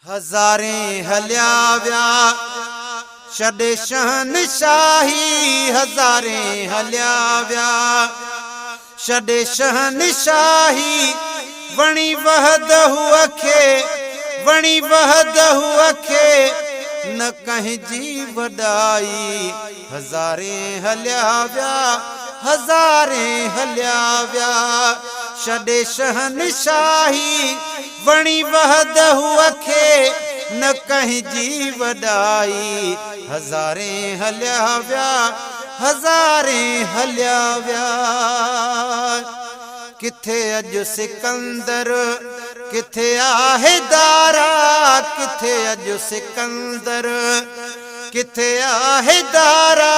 हज़ारे हलिया व्या छॾे शहनशाही, हज़ारे हलिया व्या छॾे शहनशाही। वणी वहदहू अखे, वणी वहदहू अखे, न कंहिंजी वॾाई। हज़ारे हलिया व्या, हज़ारे हलिया व्या छॾे शहनशाही। वणी वहदहू अखे, न कंहिंजी वॾाई। हज़ारे हलिया व्या, हज़ारे हलिया व्या। किथे अॼु सिकंदर, किथे आहे दारा, किथे अॼु सिकंदर, किथे आहे दारा।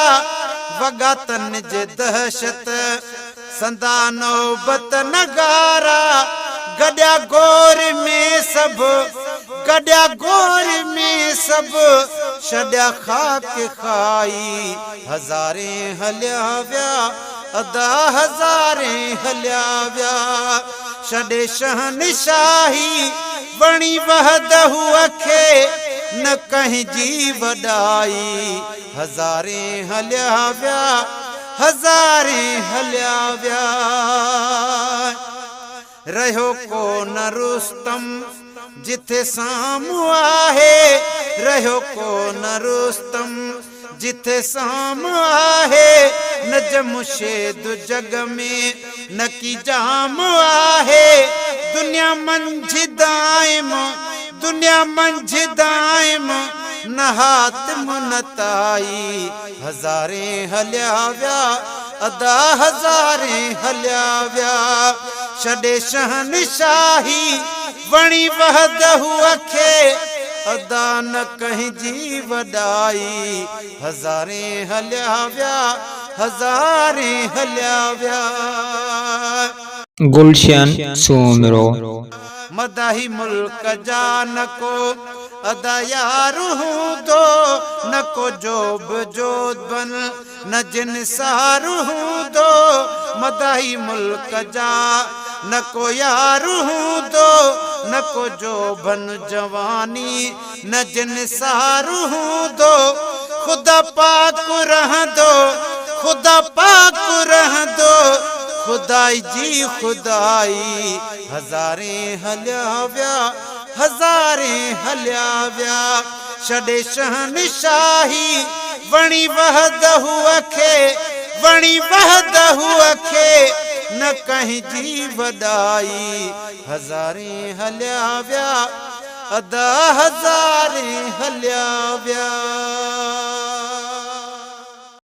वॻा तन जे दहशत संदा नौबत नगारा। गॾिया गोर में सभु, गॾिया गोर में सभु, छॾिया खाक खाई। हज़ारे हलिया व्या, अदा हज़ारे हलिया व्या छॾे शहनशाही। वणी वहदहू अखे, न कंहिंजी वॾाई। हज़ारे हलिया व्या, हज़ारे हलिया व्या। रहियो कोन रुस्तम जिथे साम्हूं आहे, रहियो कोन रुस्तम जिथे साम्हूं आहे। न जमशेद जग में न की जाम आहे। दुनिया मंझि दाइम, दुनिया मंझि दाइम, न हातिम न ताई। हज़ारे हलिया व्या, अदा हज़ारे हलिया व्या छॾे शहनशाही। वणी वहदहू अखे, अदा न कंहिंजी वॾाई। हज़ारे हलिया व्या, हज़ारे हलिया व्या। गुलशन सूमरो मदाही मुल्क जा न को अदा यारू हूंदो, न को जोब जोधबन न जिन सारू हूंदो। मदाही मुल्क जा न को यारू हूंदो, न को जोबन जवानी न जिन सारू हूंदो। ख़ुदा पाक रहंदो, ख़ुदा पाक रहंदो, खुदाई जी खुदाई। हज़ारे हलिया व्या, हज़ारे हलिया व्या छॾे शहनशाही। वणी वहदहू अखे, वणी वहदहू अखे, न कंहिंजी वॾाई। हज़ारे हलिया व्या, अदा हज़ारे हलिया व्या।